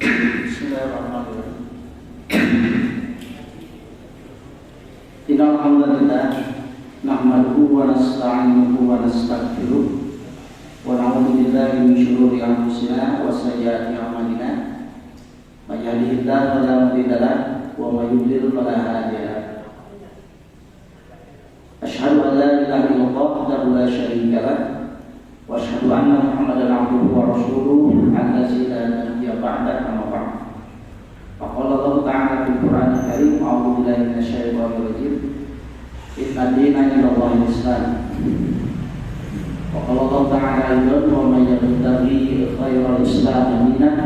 Bismillahirrahmanirrahim. Innal hamdalillah nahmaduhu wa nasta'inuhu wa nastaghfiruh wa na'udzu billahi min shururi anfusina wa sayyiati a'malina. May yahdihillahu fala mudilla lahu wa may yudlil fala hadiya lahu. Asyhadu an la ilaha illallah wahdahu la syarika lahu wa asyhadu anna Muhammadan 'abduhu wa rasuluhu allazi la nabiyya ba'dahu amma ba'd. Faqala Allah ta'ala fil Qur'anil Karim, a'udzu billahi minasyaitonir rajim. Inna dina indallahi Islam. Wa qala Allah ta'ala aidan wa may yabtaghi ghayral Islam dinan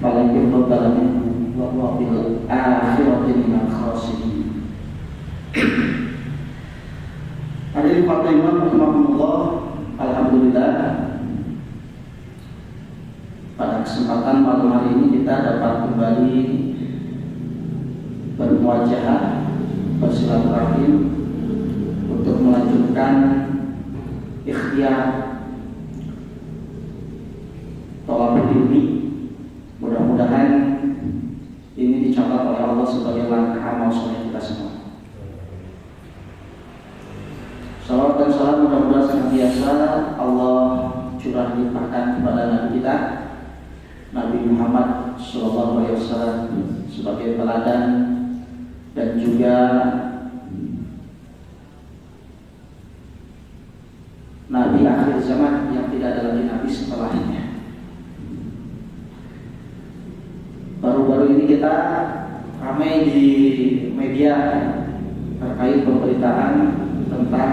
falan yuqbal minhu wa huwa fil akhirati minal khasirin. Hadirin Fatimah rahimakumullah, alhamdulillah pada kesempatan malam hari ini kita dapat kembali bermuajahah, bersilaturahim untuk melanjutkan ikhtiar thalabul ilmi. Mudah-mudahan ini dicatat oleh Allah sebagai langkah amal soleh kita semua. Salawat dan salam mudah-mudahan senantiasa Allah curah limpahkan kepada Nabi kita Nabi Muhammad SAW sebagai teladan dan juga Nabi akhir zaman yang tidak ada lagi Nabi setelahnya. Baru-baru ini kita ramai di media terkait pemberitaan tentang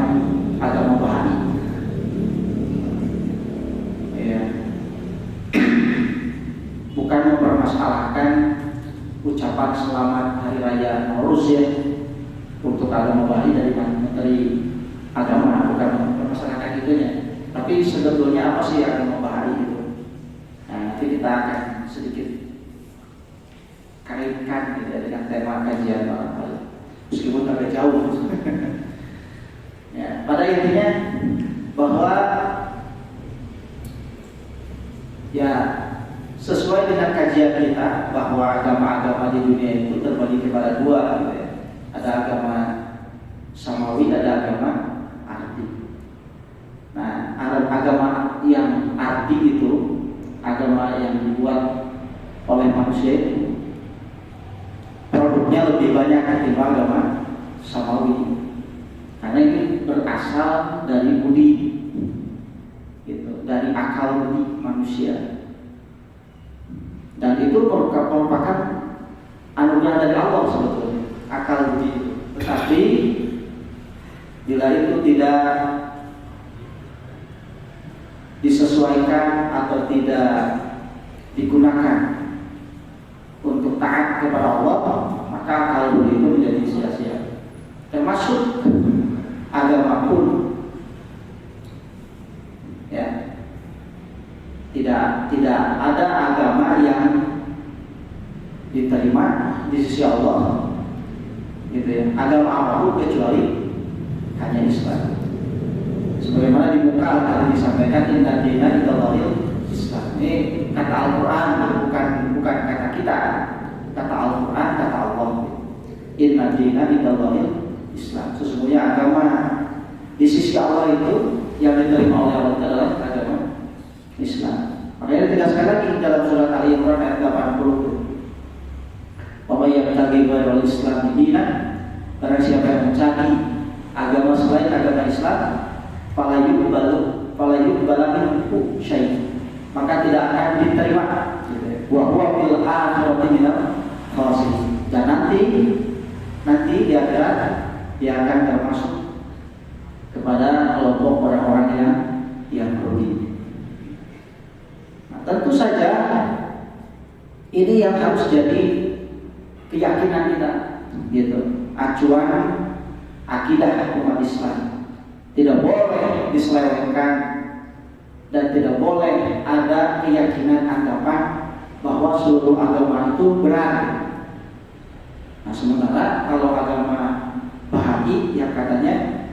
agama Baha'i. Ya. Bukan mempermasalahkan ucapan selamat hari raya Nowruz ya untuk agama Baha'i dari Menteri Agama, bukan mempermasalahkan itunya. Tapi sebetulnya apa sih agama Baha'i itu? Nah, nanti kita akan sedikit kaitkan gitu, dengan tema kajian barangkali, meskipun agak jauh. Ya, pada intinya bahwa ya sesuai dengan kajian kita bahwa agama-agama di dunia itu terbagi kepada dua gitu ya. Ada agama samawi, ada agama arti. Nah, agama yang arti itu agama yang dibuat oleh manusia itu produknya lebih banyak ketimbang agama samawi. Karena ini berasal dari budi, gitu, dari akal budi manusia, dan itu merupakan anugerah dari Allah sebetulnya, akal budi itu. Tetapi bila itu tidak disesuaikan atau tidak digunakan untuk taat kepada Allah, maka akal budi itu menjadi sia-sia. Termasuk agama pun ya, tidak ada agama yang diterima di sisi Allah gitu ya, agama apapun kecuali hanya Islam. Sebagaimana di muka tadi disampaikan, inna dina indallahil Islam. Ini kata Al-Quran, bukan kata kita, kata Al-Quran, kata Allah. Inna dina indallahil Islam. Sesungguhnya agama di sisi Allah itu yang diterima oleh Allah adalah agama Islam. Makanya ditegaskan lagi dalam surat Ali Imran ayat 80. Wa may yabtaghi ghairal Islam dinan, barang siapa yang mencari agama selain agama Islam, fala yuqbalu minhu syai', maka tidak akan diterima. Wa huwa fil akhirati minal khasirin. Dan nanti di akhirat dia akan termasuk kepada kelompok orang-orang yang rugi. Nah, tentu saja ini yang harus jadi keyakinan kita, gitu. Acuan akidah umat Islam tidak boleh diselewengkan dan tidak boleh ada keyakinan anggapan bahwa seluruh agama itu benar. Nah, sementara kalau agama Baha'i yang katanya,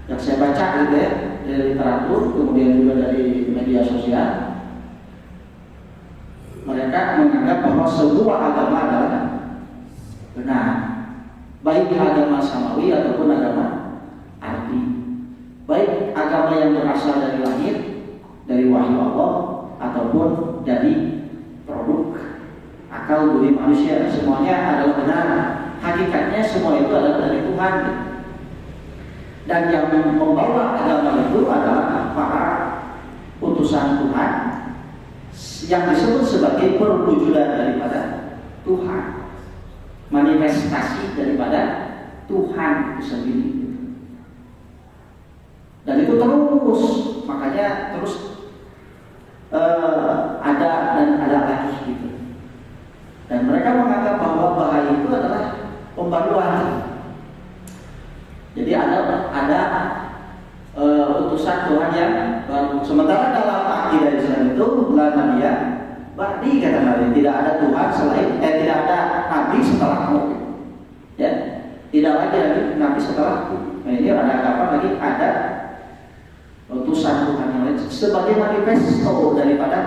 yang saya baca gitu ya, dari literatur, kemudian juga dari media sosial, samawi ataupun agama ardi. Baik agama yang berasal dari langit, dari wahyu Allah, ataupun dari produk akal budi manusia, semuanya adalah benar. Hakikatnya semua itu adalah dari Tuhan. Dan yang membawa agama itu adalah para utusan Tuhan yang disebut sebagai perwujudan daripada Tuhan, manifestasi daripada Tuhan itu sendiri. Dan itu terus, makanya terus ada dan ada lagi gitu. Dan mereka menganggap bahwa bahaya itu adalah pembaruan. Jadi ada utusan Tuhan yang baru. Sementara dalam akidah Islam itu la nabiyya ba'di, kata Nabi, tidak ada Tuhan selain tidak ada nabi setelahmu. Ya, tidak lagi nabi setelahku. Nah, ini ada apa lagi? Ada utusan Tuhan yang lain sebagai manifesto daripada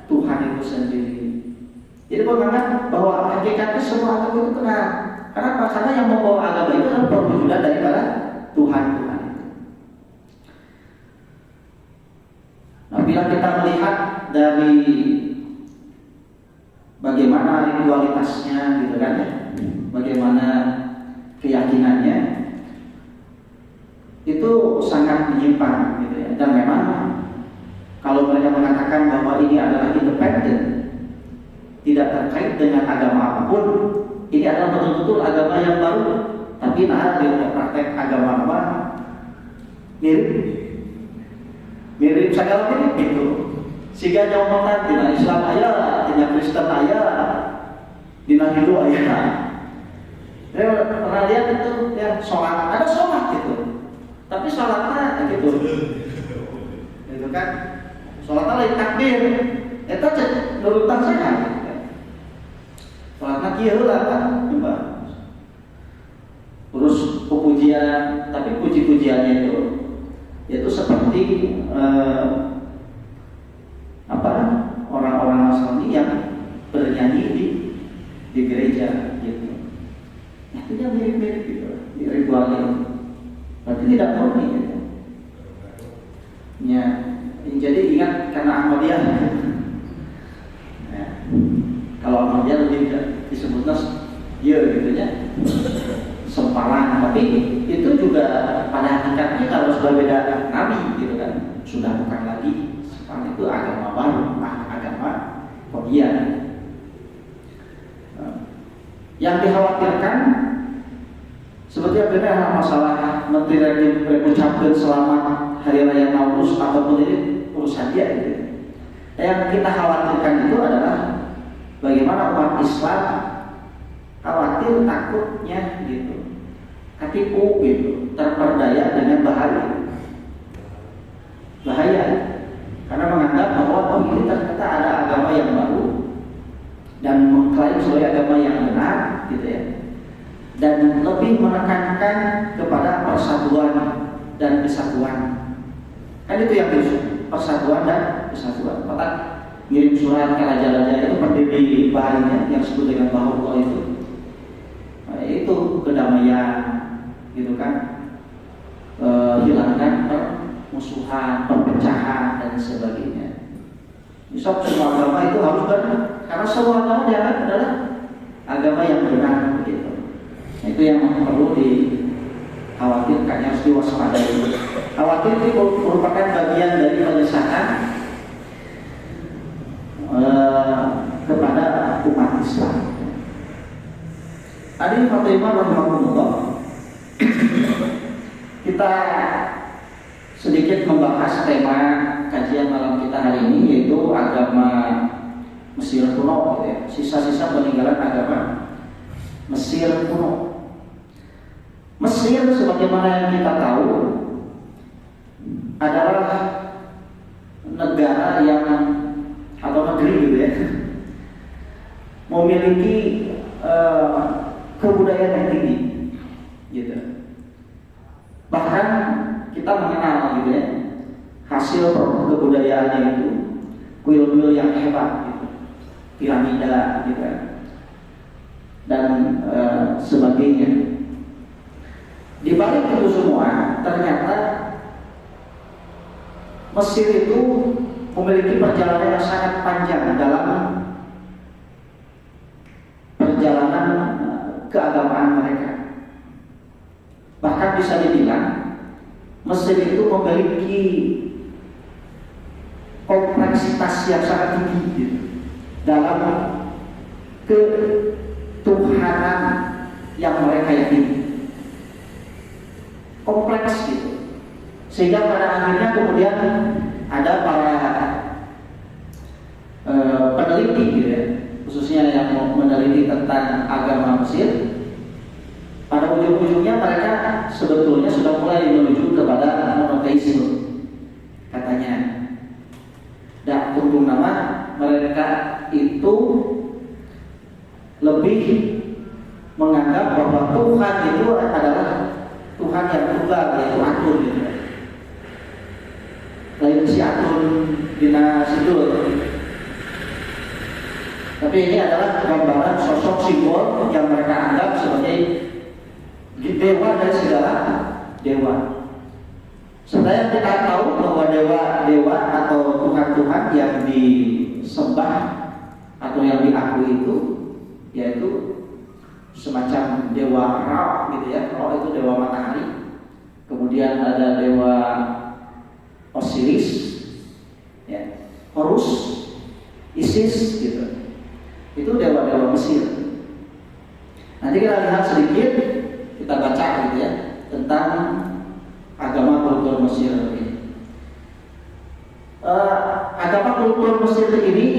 Tuhan itu sendiri. Jadi menganggap bahwa hakikatnya semua agama itu benar. Kenapa? Karena yang membawa agama itu adalah perwujudan daripada Tuhan itu. Nah, bila kita melihat dari bagaimana ritualitasnya, gitu kan ya, bagaimana keyakinannya, itu sangat menyimpang, gitu ya. Dan memang kalau mereka mengatakan bahwa ini adalah independen, tidak terkait dengan agama apapun, ini adalah betul-betul agama yang baru. Tapi nah, di praktek agama apa mirip segala mirip gitu. Sehingga nyomotan dina Islam aya, dina Kristen aya, dina Hindu aya. Saya pernah lihat itu ya, sholat, ada sholat gitu. Tapi sholatnya gitu. Gitu kan. Sholatnya lain takbir. Eta nurutan saya. Sholatnya kieu lah kan, coba. Terus pujian, tapi puji-pujiannya itu seperti orang-orang Nasrani yang bernyanyi di gereja gitu. Itu yang mirip-mirip gitu, ritualnya. Tapi tidak murni gitu. Ya, jadi ingat karena Ahmadiyah. Ya. Kalau Ahmadiyah lebih disebutnya gitu ya. Sempalan, tapi itu juga pada hakikatnya kalau sudah beda nabi gitu kan, sudah bukan lagi sempalan, itu agama baru, agama Qadiyah. Yang dikhawatirkan seperti apa masalah menteri yang mengucapkan selamat hari raya Nauruz ataupun ini urusan dia gitu. Yang kita khawatirkan itu adalah bagaimana umat Islam khawatir, takutnya gitu, ketipu gitu, terperdaya dengan bahaya, karena menganggap bahwa ini ternyata ada agama yang baru dan mengklaim sebagai agama yang benar gitu ya, dan lebih menekankan kepada persatuan dan kesatuan. Kan itu yang diusung, persatuan dan kesatuan. Maka ngirim surat ke raja-raja itu pendiri bahannya yang disebut dengan Bahwa itu. Itu kedamaian gitu kan, hilangkan permusuhan, perpecahan dan sebagainya. Misal semua agama itu harus benar, karena semua agama dianggap adalah agama yang benar begitu. Itu yang perlu dikhawatirkan, yang harus diwaspadai. Khawatir itu merupakan bagian dari penyesakan kepada umat Islam. Hadirin Fatimah rahimahumullah, kita sedikit membahas tema kajian malam kita hari ini, yaitu agama Mesir kuno, ya. Sisa-sisa peninggalan agama Mesir kuno. Mesir sebagaimana yang kita tahu adalah negara yang atau negeri gitu ya, memiliki kebudayaan yang tinggi, gitu. Bahkan kita mengenal gitu ya, hasil kebudayaannya itu kuil-kuil yang hebat, gitu, piramida, gitu, dan sebagainya. Di balik itu semua, ternyata Mesir itu memiliki perjalanan yang sangat panjang dalam perjalanan keagamaan mereka. Bahkan bisa dibilang Mesir itu memiliki kompleksitas yang sangat tinggi gitu, dalam ketuhanan yang mereka yakini. Kompleks gitu, sehingga pada akhirnya kemudian ada para peneliti gitu ya, khususnya yang meneliti tentang agama Mesir. Pada ujung-ujungnya mereka sebetulnya sudah mulai menuju kepada monoteisme katanya. Dan untuk nama mereka itu lebih menganggap bahwa Tuhan itu adalah Tuhan yang tunggal, yaitu Atun gitu. Lain si Atun dina Sidul. Tapi ini adalah gambaran sosok simbol yang mereka anggap sebagai dewa dari segala dewa. Sebenarnya kita tahu bahwa dewa-dewa atau Tuhan-Tuhan yang disembah atau yang diakui itu yaitu semacam dewa Ra gitu ya. Ra itu dewa matahari. Kemudian ada dewa Osiris, ya, Horus, Isis gitu. Itu dewa-dewa Mesir. Nanti kita lihat sedikit, kita baca gitu ya tentang agama kultur Mesir ini. Agama kultur Mesir ini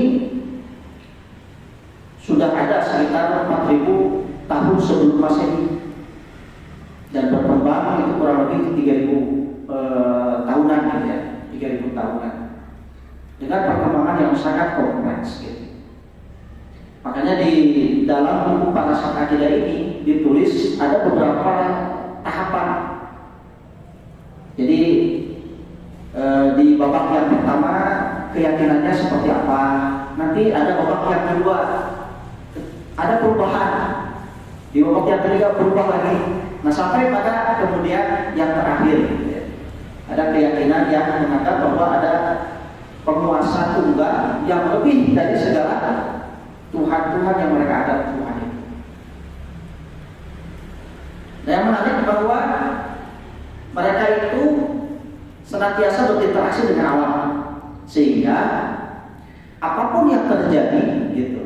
sudah ada sekitar 4.000 tahun sebelum Masehi dan berkembang itu kurang lebih 3.000 tahunan gitu ya, 3.000 tahunan dengan perkembangan yang sangat kompleks gitu. Makanya di dalam buku Parasat Akidah ini ditulis ada beberapa tahapan. Jadi di babak yang pertama keyakinannya seperti apa, nanti ada babak yang kedua ada perubahan, di babak yang ketiga berubah lagi. Nah sampai pada kemudian yang terakhir ya, ada keyakinan yang menganggap bahwa ada penguasa tunggal yang lebih dari segala Tuhan-Tuhan yang mereka anggap Tuhan itu. Dan yang menarik bahwa mereka itu senantiasa berinteraksi dengan alam, sehingga apapun yang terjadi gitu,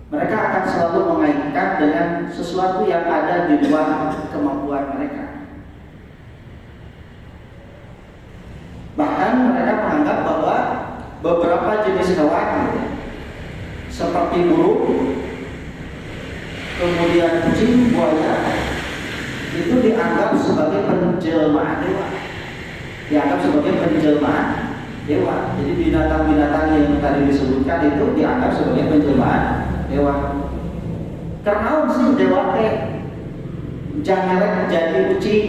mereka akan selalu mengaitkan dengan sesuatu yang ada di luar kemampuan mereka. Bahkan mereka menganggap bahwa beberapa jenis hewan seperti burung, kemudian kucing, buaya itu dianggap sebagai penjelmaan dewa. Dianggap sebagai penjelmaan dewa. Jadi binatang-binatang yang tadi disebutkan itu dianggap sebagai penjelmaan dewa. Karena sih dewa teh jangan jadi kucing,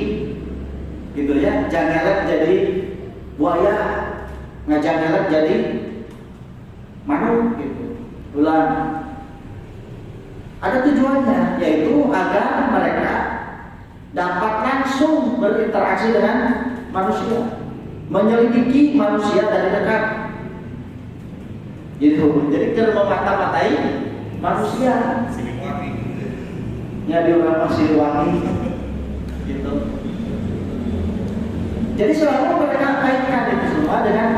gitu ya, jangan jadi buaya, ngajangan jadi manuk, gitu. Ulang. Ada tujuannya, yaitu agar mereka dapat langsung berinteraksi dengan manusia, menyelidiki manusia dari dekat. Jadi memata-matai manusia. Ya di orang Siliwangi, gitu. Jadi selalu mereka kaitkan itu semua dengan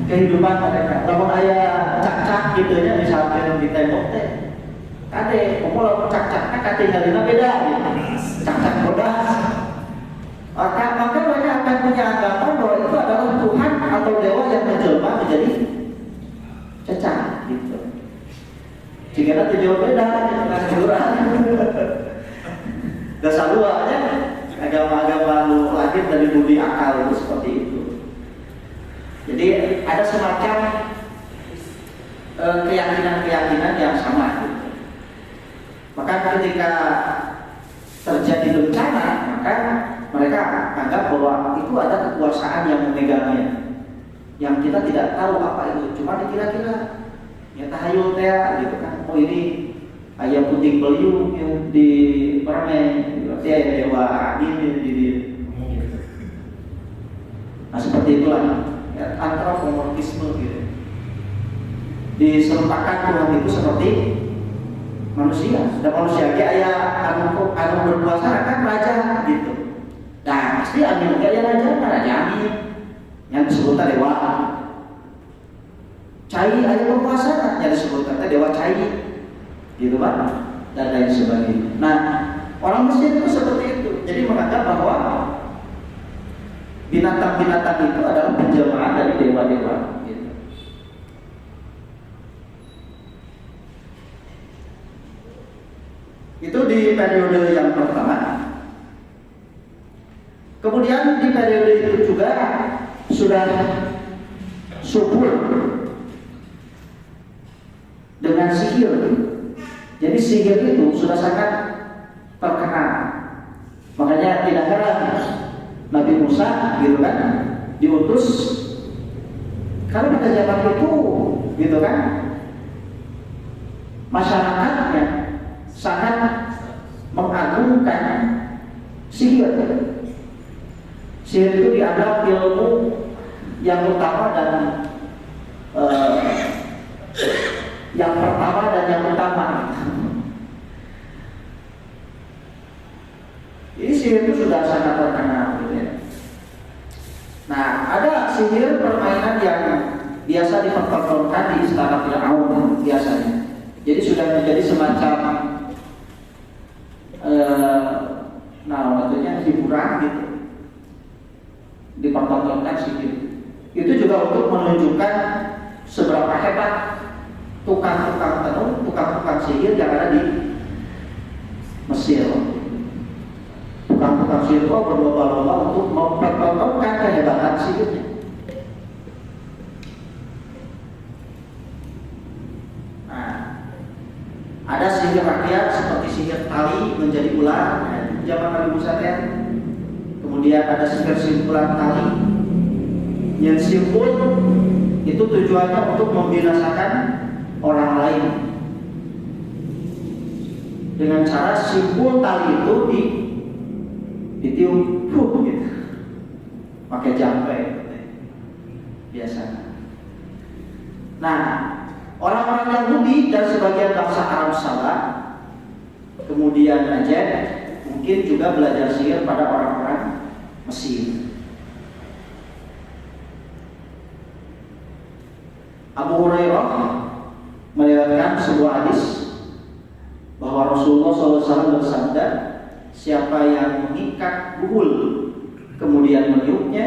kehidupan mereka. Kalau ayah cak-cak gitu ya, misalnya di tembok teh, kade, kalau cak-caknya katinggalina beda, gitu. Cak-cak bodas. Maka mereka akan punya anggapan bahwa itu adalah Tuhan atau dewa yang menjelma menjadi cacak, gitu. Jika nanti jauh beda, dengan curang. Dasar luarnya agama-agama lahir dari budi akal itu seperti itu. Jadi ada semacam keyakinan-keyakinan yang sama gitu. Maka ketika terjadi bencana, maka mereka anggap bahwa itu ada kekuasaan yang memegangnya, yang kita tidak tahu apa itu, cuma dikira-kira ya tahayul teh gitu kan. Oh ini ayam puting beliung yang di permen, berarti ya dewa angin di seperti itulah ya, antropomorfisme gitu. Diserupakan Tuhan itu seperti manusia. Dan manusia kayak anu berkuasa kan raja gitu. Nah pasti angin kayak raja kan raja angin yang disebutnya dewa. Cai ada berkuasa yang disebutnya dewa cai gitu kan, dan lain sebagainya. Nah orang Mesir itu seperti itu. Jadi menganggap bahwa binatang-binatang itu adalah penjelmaan dari dewa-dewa gitu. Itu di periode yang pertama. Kemudian di periode itu juga sudah subur dengan sihir. Jadi sihir itu sudah sangat terkenal. Makanya tidak heran Nabi Musa gitu kan diutus karena pada zaman itu gitu kan masyarakatnya sangat mengagungkan sihir. Sihir itu dianggap ilmu yang utama dan yang pertama dan yang utama. Jadi sihir itu sudah sangat terkenal gitu ya. Nah, ada sihir permainan yang biasa dipertontonkan di istana Firaun biasanya. Jadi sudah menjadi semacam maksudnya hiburan gitu. Dipertontonkan sihir. Itu juga untuk menunjukkan seberapa hebat tukang-tukang tenun, tukang-tukang sihir yang ada di Mesir. Tukang-tukang sihir berlomba-lomba untuk mempertontonkan kehebatan sihirnya. Nah, ada sihir rakyat seperti sihir tali menjadi ular, zaman Nabi Musa ya. Kemudian ada sihir simpulan tali yang simpul itu tujuannya untuk membinasakan orang lain dengan cara simpul tali itu ditiup gitu, pakai jampe biasa. Nah, orang-orang Yahudi dan sebagian bangsa Arab Salah kemudian aja mungkin juga belajar sihir pada orang-orang Mesir. Abu Hurairah meriwayatkan sebuah hadis bahwa Rasulullah SAW bersabda, siapa yang mengikat buhul kemudian meniupnya,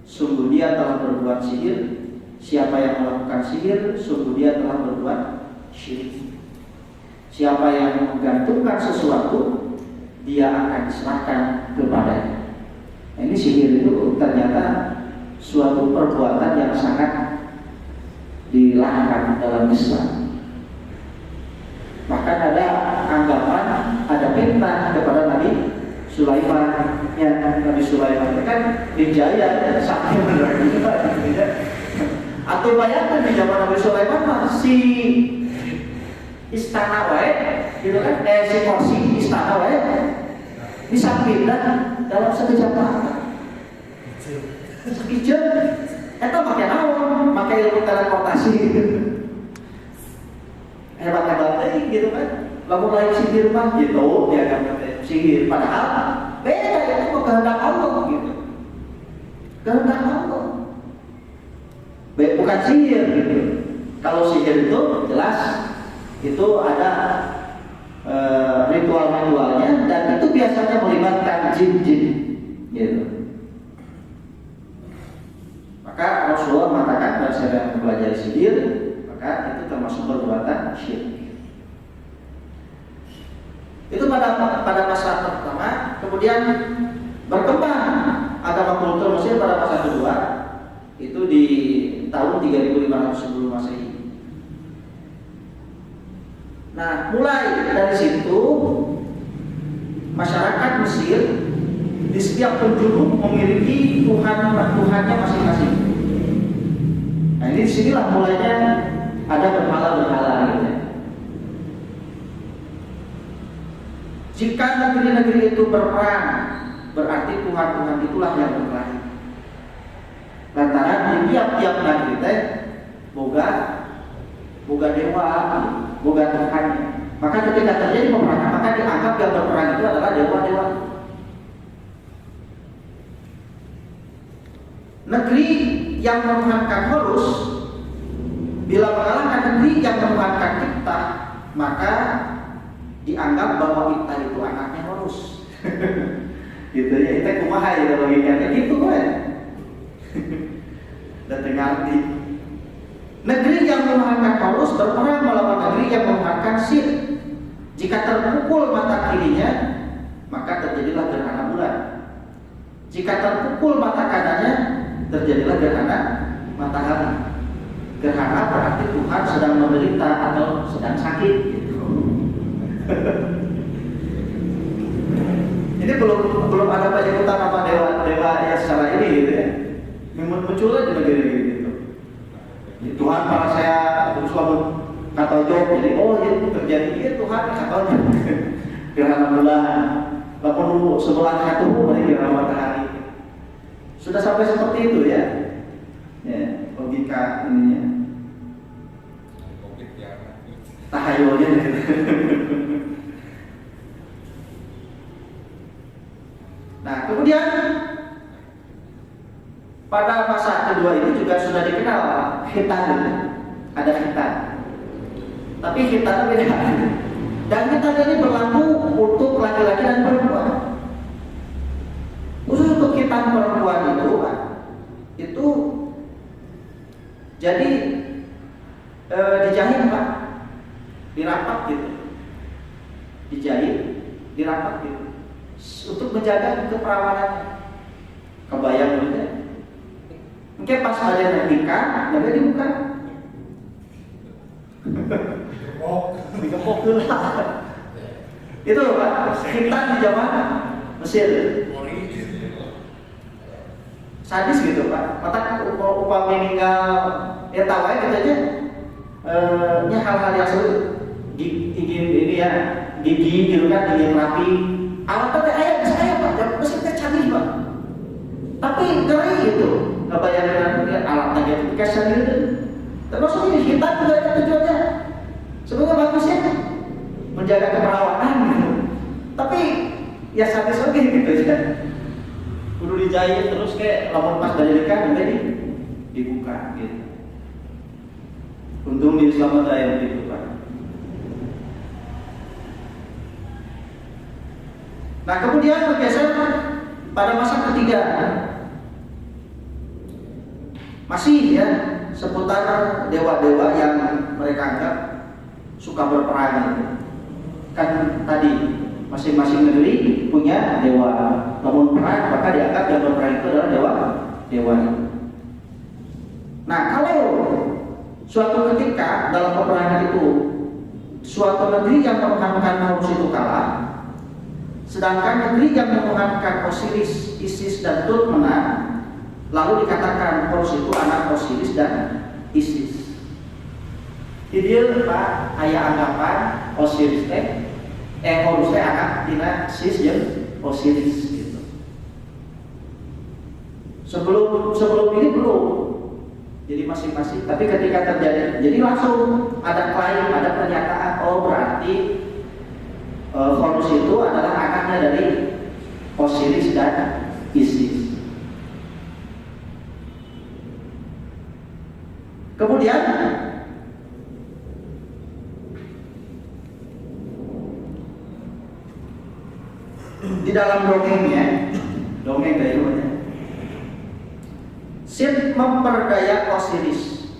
sungguh dia telah berbuat sihir. Siapa yang melakukan sihir, sungguh dia telah berbuat syirik. Siapa yang menggantungkan sesuatu, dia akan diserahkan kepadanya. Nah, ini sihir itu ternyata suatu perbuatan yang sangat dilarang dalam Islam. Bahkan ada anggapan, ada fitnah kepada Nabi Sulaiman. Ya, Nabi Sulaiman kan dijaya sampai berarti atau bayangkan di zaman Nabi Sulaiman masih istana wae, gitu kan? Si kursi istana wae bisa pindah dalam sekejap mata. Sekejap, itu pakai naon, pakai ilmu teleportasi gitu. Hebat-hebat gitu kan? Lalu lain sihir mah gitu, ya kan sihir. Padahal beda itu kehendak Allah gitu. Kehendak Allah. Bukan sihir gitu. Kalau sihir itu jelas itu ada ritual-ritualnya dan itu biasanya melibatkan jin-jin gitu. Maka Rasulullah mengatakan dan saya yang mempelajari sihir, maka itu termasuk perbuatan syirik. Itu pada masa pertama, kemudian berkembang agama kultur Mesir pada masa kedua, itu di tahun 3500 sebelum Masehi. Nah, mulai dari situ masyarakat Mesir di setiap penjuru memiliki Tuhannya masing-masing. Nah, ini disinilah mulainya ada berhala-berhala gitu. Jika negeri-negeri itu berperang, berarti Tuhan-Tuhan itulah yang berkelahi. Lantaran di tiap-tiap negeri teh boga dewa, boga Tuhannya. Maka ketika terjadi peperangan, maka dianggap yang berperang itu adalah dewa-dewa. Negeri yang menuhankan Horus, bila mengalahkan negeri yang menuhankan Ifta, maka dianggap bahwa Ifta itu anaknya Horus. Gitu ya, itu kumaha ya logikanya gitu kan. Dan ngerti. Negeri yang menuhankan Horus berperang melawan negeri yang menuhankan Sir. Jika terpukul mata kirinya, maka terjadilah gerhana bulan. Jika terpukul mata kanannya, terjadilah gerhana matahari. Gerhana berarti Tuhan sedang menderita atau sedang sakit. Gitu. Ini belum ada penyebutan nama dewa yang secara ini gitu ya. Munculnya di negeri gitu. Tuhan para saya terus lamun kata Job, jadi oh ya terjadi itu Tuhan katanya. Gerhana bulan. Lalu sebelah satu dari gerhana matahari. Sudah sampai seperti itu ya. Ya, logika ininya. Tahayulnya gitu. Nah, kemudian pada masa kedua ini juga sudah dikenal khitan. Ada khitan. Tapi khitan beda. Dan khitan ini berlaku untuk laki-laki dan perempuan. Khusus untuk khitan perempuan itu jadi dijahit Pak, dirapat gitu. Dijahit, dirapat gitu. Untuk menjaga keperawanannya. Kebayang dulu ya. Mungkin pas ada nikah, nanti dibuka. Digepok dulu. Itu loh Pak, khitan di zaman Mesir. Sadis gitu Pak. Mata upah meninggal ya tahu aja gitu aja. Hal-hal yang seru ingin ini ya, gigi gitu kan, ingin rapi. Alatnya ayat saya Pak, mesinnya canggih Pak. Tapi ngeri gitu. Nggak bayangkan ya, alatnya gitu, dikasih gitu. Termasuk ini hitam juga ada tujuannya. Sebenarnya bagus ya, menjaga keperawanan gitu. Tapi ya sadis oke gitu ya. Kudu dijahit terus kayak lamun pas dari dekat nanti dibuka gitu. Untung di Islam ada yang begitu Pak. Nah kemudian bergeser pada masa ketiga masih ya seputar dewa-dewa yang mereka anggap suka berperang gitu. Kan tadi masing-masing negeri punya dewa. Namun perang maka dianggap yang berperang itu adalah dewa itu. Nah kalau suatu ketika dalam peperangan itu suatu negeri yang menuhankan Horus itu kalah, sedangkan negeri yang menuhankan Osiris, Isis dan Tut menang, lalu dikatakan Horus itu anak Osiris dan Isis. Jadi Pak, aya anggapan Osiris Horus anak tina Isis jeung Osiris gitu. Sebelum ini belum. Jadi masing-masing. Tapi ketika terjadi, jadi langsung ada klaim, ada pernyataan. Oh berarti Horus itu adalah anaknya dari Osiris dan Isis. Kemudian di dalam dongengnya, dongeng dari rumahnya, Sith memperdaya Osiris.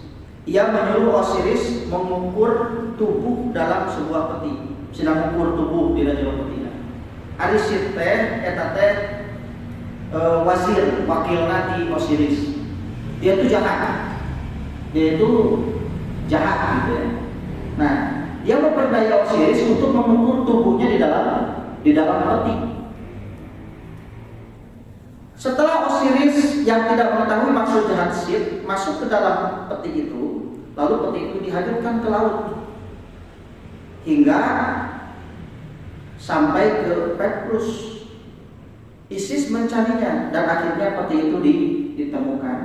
Ia menyuruh Osiris mengukur tubuh dalam sebuah peti. Sedang mengukur tubuh di dalam peti. Ari Sith teh eta teh wazir, wakil nati Osiris. Dia itu jahat. Dia itu jahat gitu ya. Nah, dia memperdaya Osiris untuk mengukur tubuhnya di dalam peti. Setelah Osiris yang tidak mengetahui maksud jahat Sith masuk ke dalam peti itu, lalu peti itu dihanyutkan ke laut hingga sampai ke Petrus. Isis mencarinya dan akhirnya peti itu ditemukan.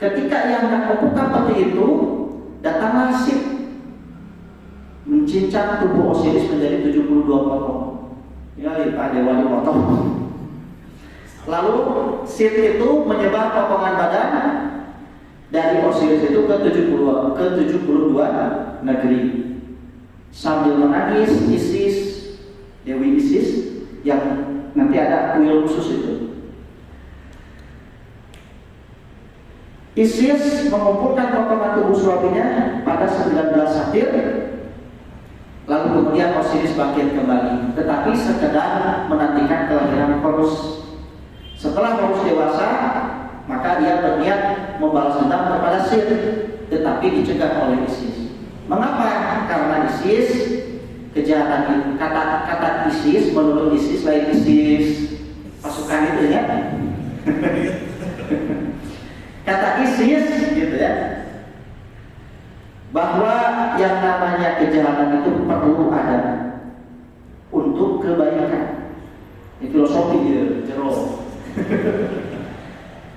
Ketika yang hendak membuka peti itu, datanglah Sith mencincang tubuh Osiris menjadi 72 potong. Ya, Pak Dewa dipotong. Lalu Sith itu menyebar potongan badan dari Osiris itu ke 72 negeri. Sambil menangis Isis, Dewi Isis yang nanti ada kuil khusus itu. Isis mengumpulkan potongan tubuh suaminya pada 19 Satir, lalu kemudian Osiris bangkit kembali, tetapi sekedar menantikan kelahiran Horus. Setelah Horus dewasa, maka dia berniat membalas dendam kepada Sith, tetapi dicegah oleh Isis. Mengapa? Karena Isis, kejahatan itu, kata Isis, menurut Isis lain Isis pasukan itu ya. Kata Isis gitu ya, bahwa yang namanya kejahatan itu perlu ada untuk kebaikan. Ini filosofi ya, jero.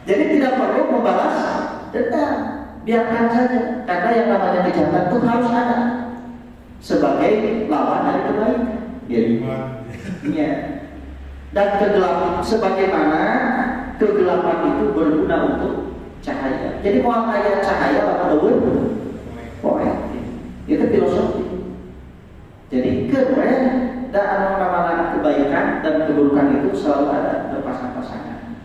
Jadi tidak perlu membalas dendam, biarkan saja, karena yang namanya kejahatan itu harus ada sebagai lawan dari kebaikan. Ya. Dan kegelapan, sebagaimana kegelapan itu berguna untuk cahaya. Jadi mau ayat cahaya apa dulu? Itu filosofi. Jadi keren dan mana kebaikan dan keburukan itu selalu ada berpasang-pasangan.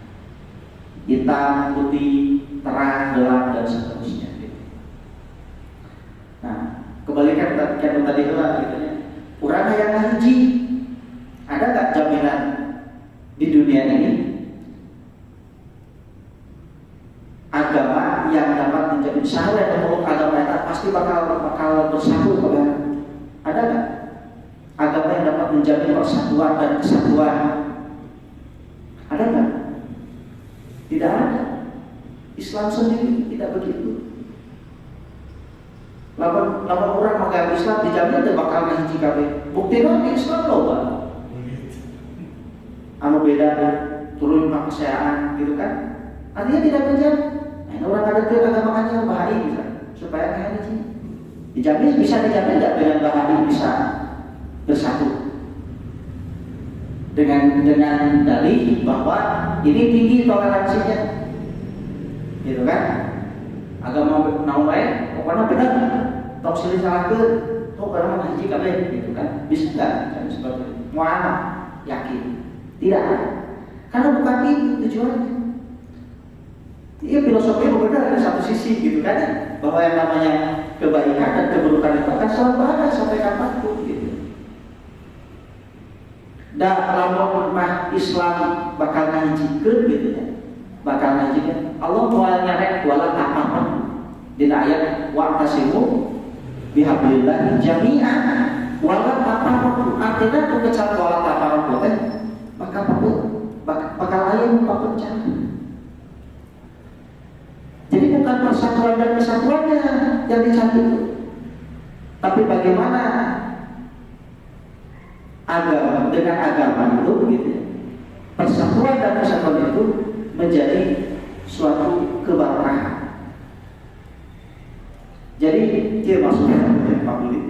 Hitam, putih, terang, gelap dan seterusnya. Nah, kebalikan yang tadi itu gitu ya. Urang yang haji, ada nggak jaminan di dunia ini agama yang dapat menjadi sahabat yang memeluk agama yang pasti bakal bersatu pada ada nggak agama yang dapat menjamin persatuan dan kesatuan? Ada nggak? Tidak ada. Islam sendiri tidak begitu. Lawan orang menganggap Islam dijamin tidak bakal ngaji kabeh. Bukti nanti Islam loba. Anu beda turun kepercayaan gitu kan? Artinya tidak menjamin. Orang ada ke agamanya bahaya bisa supaya kayak ini dijamin, bisa dijamin tidak dengan bahaya bisa bersatu dengan dalih bahwa ini tinggi toleransinya, gitu kan? Agama naon bae pokoknya benar, tok silih salahkeun, tok karena haji kabeh gitu kan? Bisa enggak? Seperti itu. Mu'alah yakin tidak, karena bukan itu tujuannya. Iya, filosofi benar dari satu sisi gitu kan, bahwa yang namanya kebaikan dan keburukan itu akan selalu ada sampai kapanpun gitu. Dan lamun mah Islam bakal ngajikeun gitu ya, bakal ngajikeun. Allah moal nyarek wala apa dina ayat wa'tasimu bihablillah jami'an wala tafarraqu. Artinya ku kecat wala tafarraqu teh bakal aya pepecah. Jadi bukan persatuan dan kesatuannya yang dicari itu, tapi bagaimana agama dengan agama itu begitu. Persatuan dan kesatuan itu menjadi suatu keberkahan. Jadi dia maksudnya Pak Budi.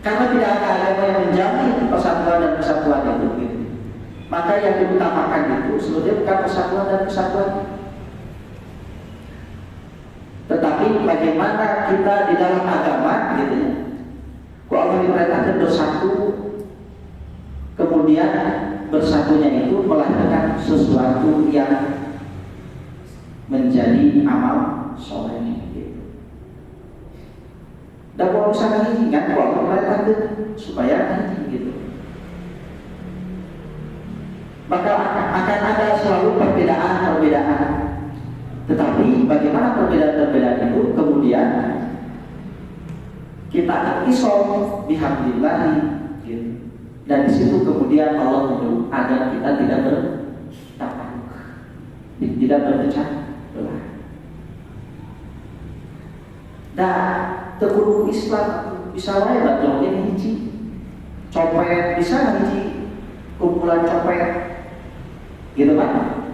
Karena tidak ada agama yang menjamin persatuan dan kesatuan itu gitu. Maka yang diutamakan itu sebenarnya bukan persatuan dan kesatuan, tetapi bagaimana kita di dalam agama gitu ya. Kok Allah diperintahkan bersatu, kemudian bersatunya itu melahirkan sesuatu yang menjadi amal soleh gitu. Dan kalau misalnya ini kan kalau Allah diperintahkan supaya nanti gitu, maka akan ada selalu perbedaan-perbedaan. Tetapi bagaimana perbedaan-perbedaan itu kemudian kita isom bihamdillah gitu. Dan di situ kemudian Allah menyuruh agar kita tidak bertafarruq, tidak berpecah belah. Dan tekun Islam bisa wae batul ini hiji copet bisa hiji kumpulan copet gitu kan?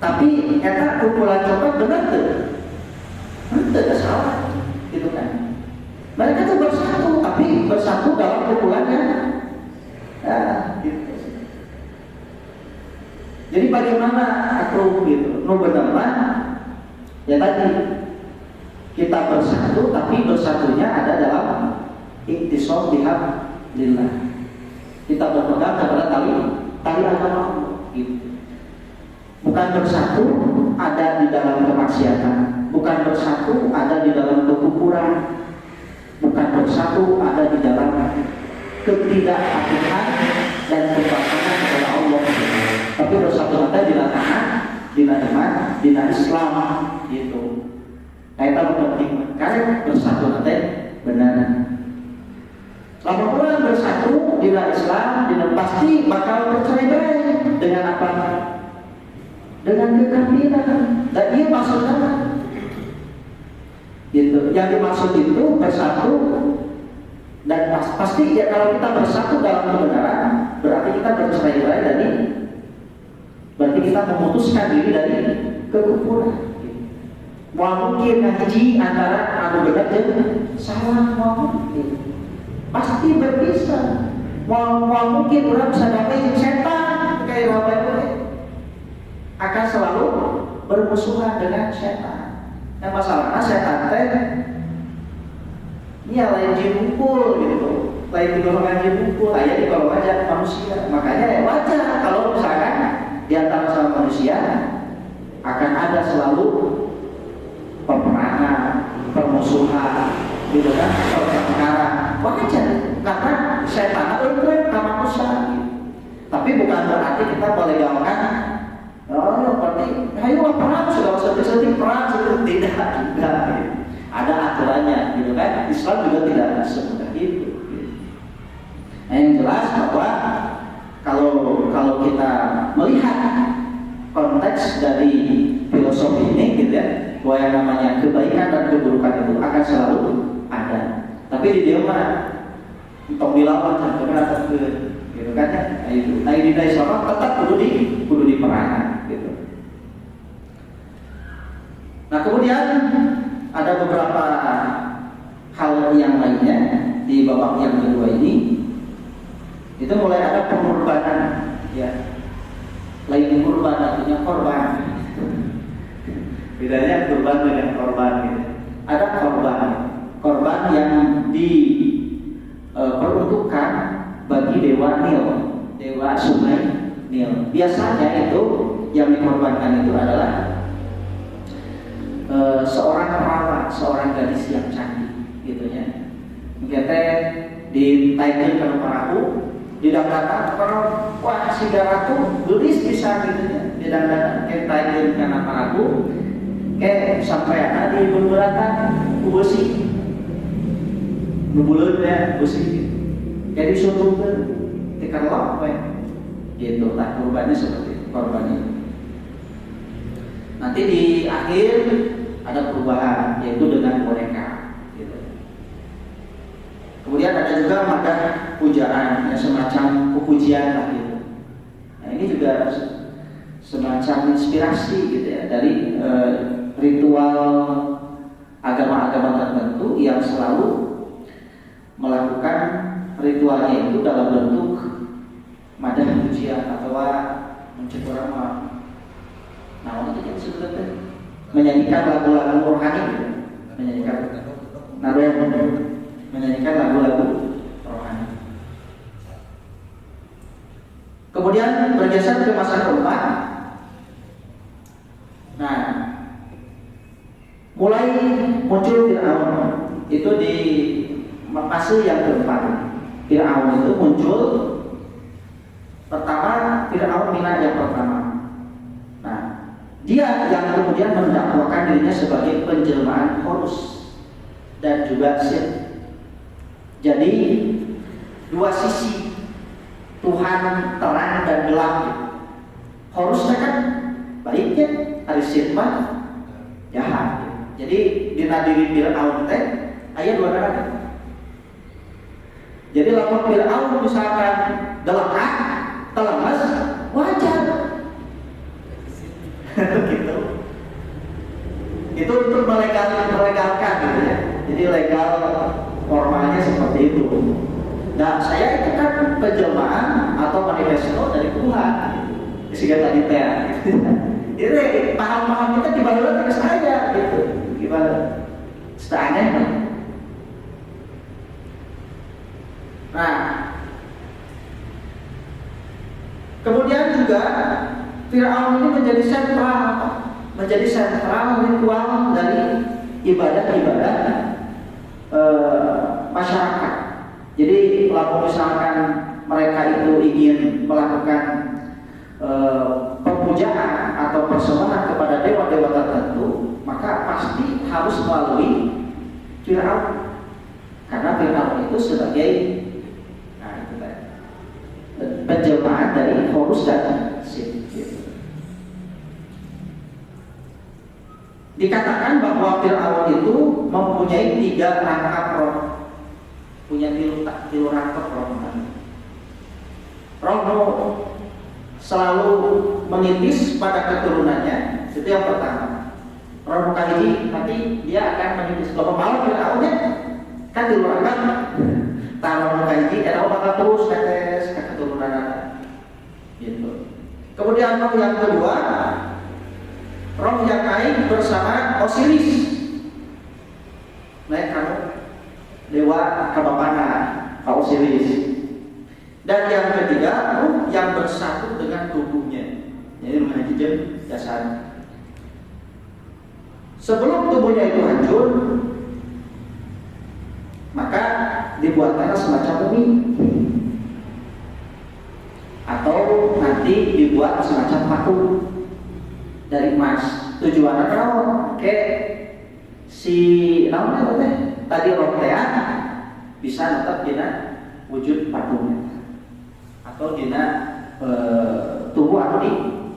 Tapi eta kumpulan copet benar tuh, tidak salah, gitu kan? Mereka tuh bersatu, tapi bersatu dalam kumpulannya. Gitu. Jadi bagaimana aku gitu, benar ya tadi kita bersatu, tapi bersatunya ada dalam iktisam bihablillah. Kita berpegang kepada tali agama, gitu. Bukan bersatu ada di dalam kemaksiatan, bukan bersatu ada di dalam kekufuran, bukan bersatu ada di dalam ketidakpatuhan dan kebanggaan kepada Allah. Tapi bersatu ada di tanah, di iman, di Islam, gitu. Kita penting karena bersatu nanti benar. Lalu orang bersatu di Islam, pasti bakal bercerai dengan apa? Dengan kekafiran. Dan dia maksudnya gitu. Yang dimaksud itu bersatu dan pasti ya kalau kita bersatu dalam kebenaran berarti kita bercerai dari, berarti kita memutuskan diri dari kekufuran. Mau mungkin ngaji antara anu benar dan salah, mau mungkin pasti berpisah. Mau mungkin orang bisa damai setan kayak apa akan selalu bermusuhan dengan setan. Yang masalahnya setan teh ini lain jimpul gitu, lain di golongan jimpul, aja di golongan manusia. Makanya ya wajar kalau misalkan di antara sama manusia akan ada selalu peperangan, permusuhan, gitu kan, pertengkaran. Wajar, karena setan itu kan manusia. Tapi bukan berarti kita melegalkan. Oh, berarti ayo perang sudah sedih perang itu tidak juga. Ada aturannya, gitu kan? Islam juga tidak semudah itu. Nah, yang jelas bahwa kalau kita melihat konteks dari filosofi ini, gitu ya, bahwa yang namanya kebaikan dan keburukan itu akan selalu ada. Tapi di dia mah untuk dilawan, karena gitu kan ya, itu. Nah, di Islam tetap kudu diperangan, gitu. Nah, kemudian ada beberapa hal yang lainnya di babak yang kedua ini. Itu mulai ada pengorbanan, ya. Lain kurban artinya korban. Bedanya kurban dengan korban, gitu. Ada korban yang diperuntukkan bagi dewa Nil, dewa sungai Nil. Biasanya itu yang dikorbankan itu adalah seorang perawan, seorang gadis yang cantik, gitu ya. Kita ditaikkan ke perahu, didangdakan kalau wah si ratu gelis bisa, gitu ya. Didangdakan kita taikkan ke perahu, sampai ada di beberatan besi, bebulan ya besi. Jadi suatu dikerlok, gitu. Nah, korbannya seperti itu, korban itu. Nanti di akhir ada perubahan, yaitu dengan boneka, gitu. Kemudian ada juga madah pujaan, ya, semacam pujian lah, gitu. Nah, ini juga semacam inspirasi, gitu ya, dari ritual agama-agama tertentu yang selalu melakukan ritualnya itu dalam bentuk madah pujian atau mencipta nama. Nah, untuk itu sebenarnya menyanyikan lagu-lagu rohani, menyanyikan lagu-lagu rohani. Kemudian bergeser ke masa keempat. Nah, mulai muncul Fir'aun. Itu di fase yang keempat. Fir'aun itu muncul pertama, Fir'aun Mina yang pertama. Nah, dia yang kemudian mendakwakan dirinya sebagai penjelmaan Horus dan juga Set. Jadi dua sisi Tuhan terang dan gelap. Horusnya kan baiknya, hari Set mah jahat. Jadi dinadiri Fir'aun teh aya dua neraka. Jadi lamun Fir'aun misalkan delakah, telemes, wajar. gitu. Itu untuk melegalkan gitu ya. Jadi legal formalnya seperti itu. Nah, saya itu kan penjelmaan atau manifesto dari Tuhan. Sehingga tadi teh. Jadi paham-paham kita dibawa ke saya gitu. Gimana? Setanya. Nah, kemudian juga Firaun ini menjadi sentral ritual dari ibadah-ibadah masyarakat. Jadi kalau misalkan mereka itu ingin melakukan pemujaan atau persembahan kepada dewa-dewa tertentu, maka pasti harus melalui Firaun, karena Firaun itu sebagai penjelmaan dari Horus dan Sith. Dikatakan bahwa Firaun itu mempunyai 3 rangkap roh, punya tilu rangkap roh. Roh selalu menitis pada keturunannya, itu yang pertama. Roh kahiji nanti dia akan menitis ke pemalu Firaunnya, kan tilu rangkap. Taruh kahiji, ada bakal terus tetes ke keturunan gitu. Kemudian roh yang kedua, roh yang naik bersama Osiris. Naik kamu dewa kabapana Pak Osiris. Dan yang ketiga, roh yang bersatu dengan tubuhnya. Jadi menghajim jasad. Sebelum tubuhnya itu hancur, maka dibuatkanlah semacam bumi, atau nanti dibuat semacam patung dari emas. Tujuannya kalau kayak si namanya teh tadi roh teh bisa tetap dina wujud patungnya atau dina tubuh atau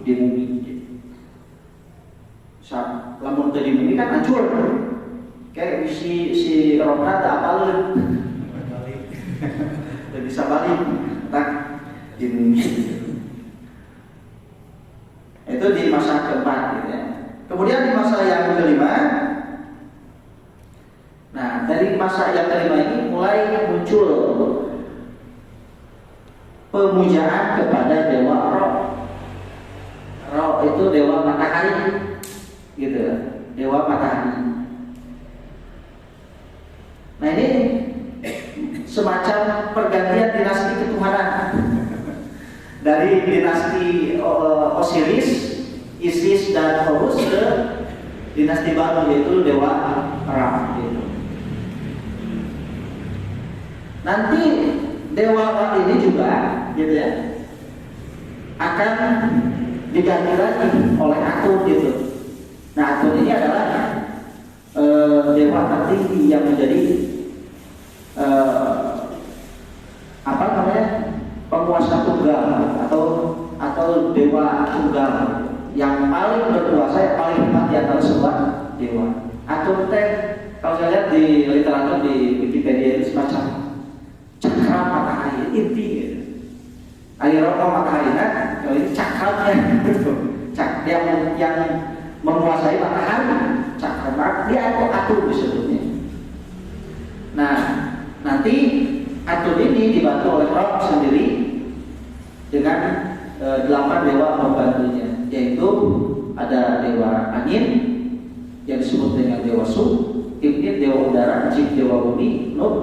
di bumi. Saat lamun tadi bumi kan hancur, kayak si rohna tak apalun, tidak bisa balik, tak di bumi. Itu di masa keempat gitu ya. Kemudian di masa yang kelima, nah dari masa yang kelima ini mulai muncul pemujaan kepada dewa roh. Roh itu dewa matahari, gitu, dewa matahari. Nah ini semacam pergantian dinasti ketuhanan dari dinasti Osiris, Isis dan Horus ke dinasti baru yaitu dewa Ra. Gitu. Nanti dewa Ra ini juga, gitu ya, akan diganti lagi oleh Atun gitu. Nah Atun ini adalah dewa tertinggi yang menjadi apa namanya, penguasa tunggal atau dewa tunggal yang paling berkuasa, yang paling hebat di antara semua dewa. Atun teh kalau saya lihat di literatur di Wikipedia itu semacam cakra matahari inti gitu. Aliroto matahari kan, kalau ini cakranya gitu. Yang menguasai matahari, cakra dia itu Atun disebutnya. Nah, nanti Atun ini dibantu oleh Ra sendiri dengan 8 dewa pembantunya, yaitu ada dewa angin yang disebut dengan dewa Su, Ibnit dewa udara, Jib dewa bumi, Nut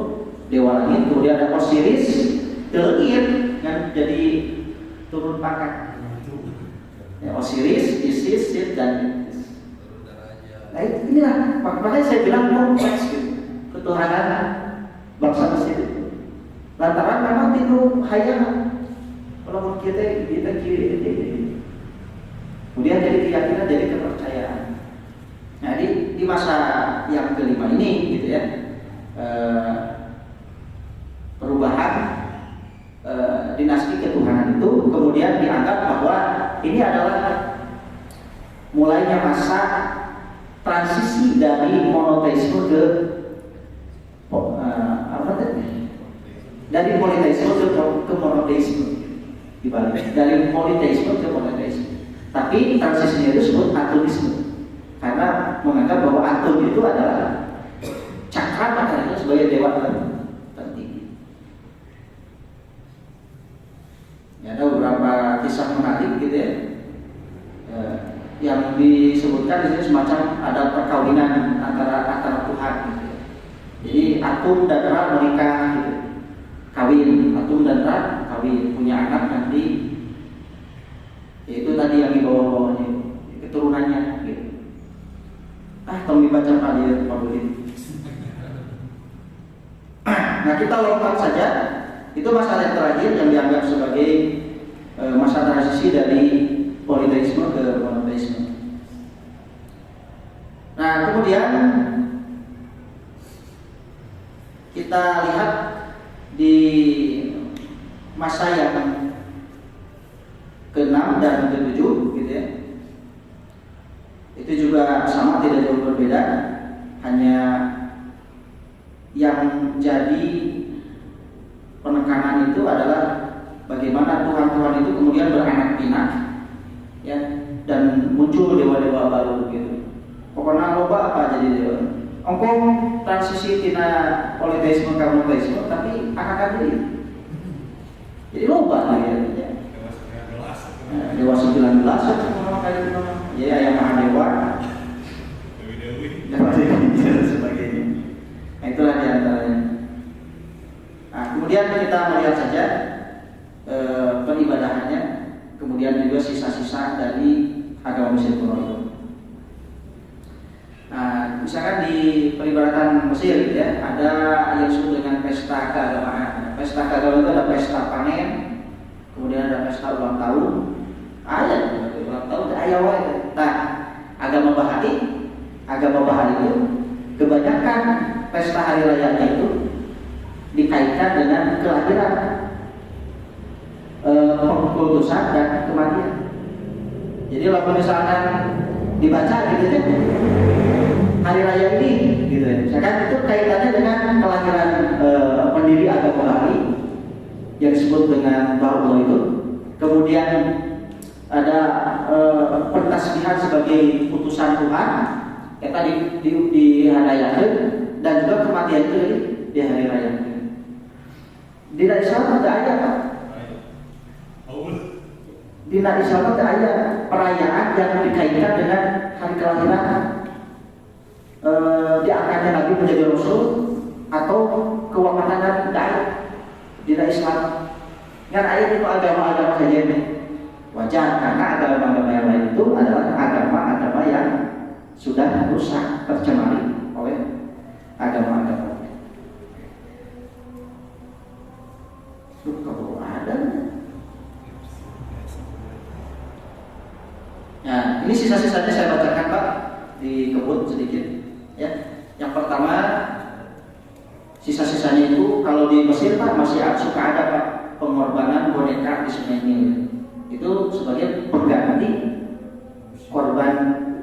dewa langit, kemudian ada Osiris Telir yang jadi turun pangkat. Ya, Osiris, Isis, Sith dan Isis. Nah inilah makanya saya bilang kompleks gitu ketuhanan bangsa Mesir itu. Lantaran memang itu hayalan. Kalau kita kiri, kemudian jadi keyakinan, jadi kepercayaan. Nah di masa yang kelima ini, gitu ya, perubahan dinasti ketuhanan itu kemudian dianggap bahwa ini adalah mulainya masa transisi dari monoteisme ke dari politeisme ke monoteisme, dibalik dari politeisme ke monoteisme. Tapi transisinya itu disebut atomisme karena menganggap bahwa atom itu adalah cakra makanya sebagai dewa tertinggi. Ya, ada beberapa kisah menarik gitu ya, yang disebutkan di sini semacam ada perkawinan antara Tuhan gitu. Jadi atom dan Ra menikah gitu. Kawin, atom dan Ra kawin, punya anak nanti, yaitu tadi yang dibawa-bawanya keturunannya gitu. Tommy baca kali Pak Budin. Nah, kita lompat saja. Itu masalah yang terakhir yang dianggap sebagai masa transisi dari politeisme ke monoteisme. Nah, kemudian kita lihat di masa yang ke-6 dan ke-7 gitu ya. Itu juga sama, tidak jauh berbeda, hanya yang jadi penekanan itu adalah bagaimana Tuhan-Tuhan itu kemudian beranak pinak ya, dan muncul dewa-dewa baru gitu. Pokoknya loba apa jadi dewa. Ongkong transisi tina politeisme ke monoteisme tapi akan jadi loba ya. Dewa 19 ya yang maha dewa, Dewi dan sebagainya. Nah, itulah diantaranya. Nah, kemudian kita melihat saja peribadahannya, kemudian juga sisa-sisa dari agama Mesir kuno itu. Nah, misalkan di peribadatan Mesir ya, ada yang disebut dengan pesta keagamaan. Pesta keagamaan itu ada pesta panen, kemudian ada pesta ulang tahun. Ada ulang tahun, ada ayat. Nah, agama Bahari itu kebanyakan pesta hari rayanya itu dikaitkan dengan kelahiran, pengkultusan dan kematian. Jadi kalau misalkan dibaca gitu ya, hari raya ini gitu ya, misalkan itu kaitannya dengan kelahiran pendiri agama Bahari yang disebut dengan Baha'u'llah itu. Kemudian ada pentasbihan sebagai putusan Tuhan yang tadi dihadayakan, dan juga kematian itu di hari raya. Di Islam ada ayat Pak. Di Islam ada ayat perayaan yang dikaitkan dengan hari kelahiran, diangkatnya Nabi menjadi Rasul atau kewafatan Nabi. Di Islam yang ayat itu agama-agama saja ini wajar, karena agama-agama yang lain itu adalah agama-agama yang sudah rusak, tercemari oleh agama-agama. Kalau ada, nah ini sisa-sisanya saya bacakan Pak, dikebut sedikit. Ya, yang pertama sisa-sisanya itu kalau di Mesir Pak masih suka ada Pak pengorbanan boneka di Sungai Nil. Itu sebagai pengganti korban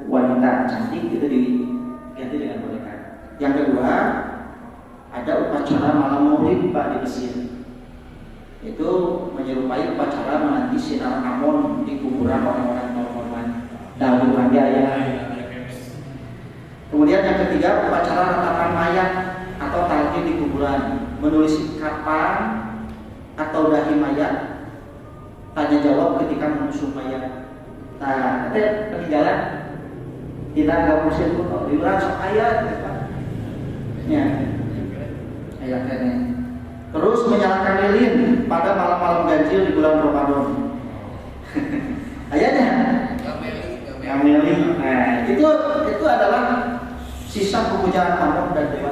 wanita cantik itu diganti dengan boneka. Yang kedua, ada upacara malam Maulid Pak di Mesir. Itu menyerupai upacara menanti sinar Amon di kuburan orang-orang terhormat dahulu ya. Kemudian yang ketiga, upacara ratapan mayat atau talqin di kuburan, menulis kapan atau dahi mayat, tanya jawab ketika mengusung mayat. Nah, itu peninggalan tidak agak Mesir kuno, diulang sok ayat, ya, ayatnya. Terus menyalakan lilin pada malam-malam ganjil di bulan Ramadan. Ayatnya, Gameli. Nah, itu adalah sisa pemujaan Amon dan Dewa.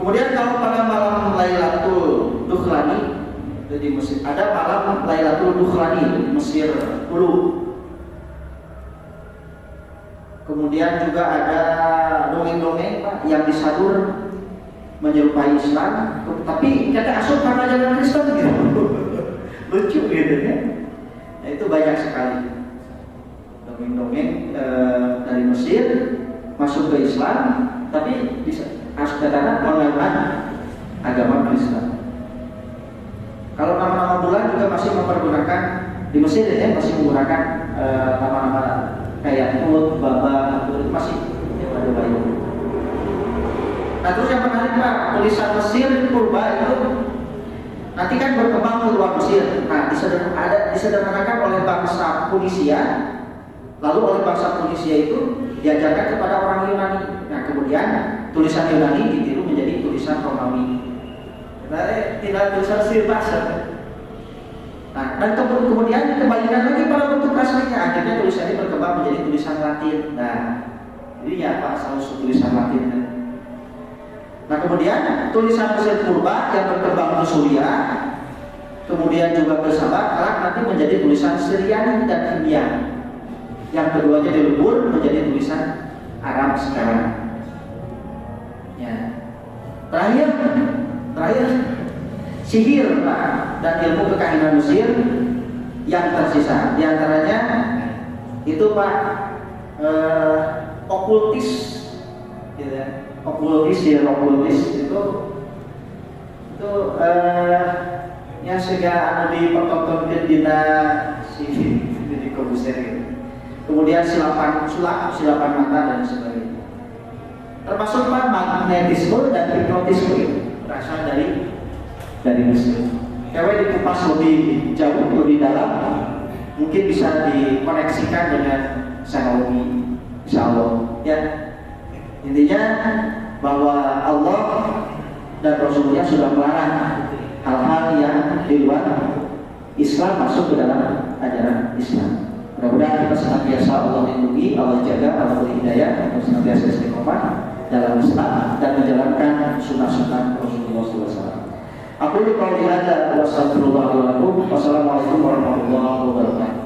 Kemudian kalau pada malam Lailatul Dukhlani di Mesir, ada malam Lailatul Dukhlani di Mesir dulu. Kemudian juga ada dongeng-dongeng Pak yang disadur menyerupai Islam, tapi kata asup karena ajaran Kristen gitu. Lucu gitu ya. Nah, itu banyak sekali dongeng-dongeng dari Mesir masuk ke Islam, tapi karena menggunakan agama Kristen. Kalau nama-nama bulan juga masih mempergunakan Di Mesir ya masih menggunakan nama-nama kayak Tut, Baba, itu masih ada bayu. Nah terus yang menarik Pak, tulisan Mesir purba itu nanti kan berkembang ke luar Mesir. Nah disederhanakan oleh bangsa Tunisia, lalu oleh bangsa Tunisia itu diajarkan kepada orang Yunani. Nah kemudian tulisan Yunani ditiru menjadi tulisan Romawi. Nah tidak tulisan Sirtas. Nah, dan kemudian dikembalikan lagi pada bentuk aslinya. Akhirnya tulisan ini berkembang menjadi tulisan Latin. Nah, ini ya Pak, salah satu tulisan Latin. Nah, kemudian tulisan Mesir purba yang berkembang ke Suriah, kemudian juga ke Sabak, nanti menjadi tulisan Syriani dan India. Yang keduanya dilebur menjadi tulisan Arab sekarang. Ya. Terakhir sihir Pak, dan ilmu kekahinan Mesir yang tersisa. Di antaranya itu Pak okultis, gitu ya. Okultis itu yang sehingga anu dipertontonkan dina di Kobuser gitu. Kemudian silapan mata dan sebagainya. Termasuk Pak magnetisme dan hipnotisme itu berasal dari Mesir. Cewek dikupas lebih jauh, lebih dalam, mungkin bisa dikoneksikan dengan teknologi, insya Allah. Ya, intinya bahwa Allah dan Rasulnya sudah melarang hal-hal yang di luar Islam masuk ke dalam ajaran Islam. Mudah-mudahan kita senantiasa Allah lindungi, Allah jaga, Allah beri hidayah untuk senantiasa istiqomah dalam Islam dan menjalankan sunnah-sunnah Rasulullah SAW. Aku qouli hadza wa astaghfirullah wa lakum. Wassalamualaikum warahmatullahi wabarakatuh.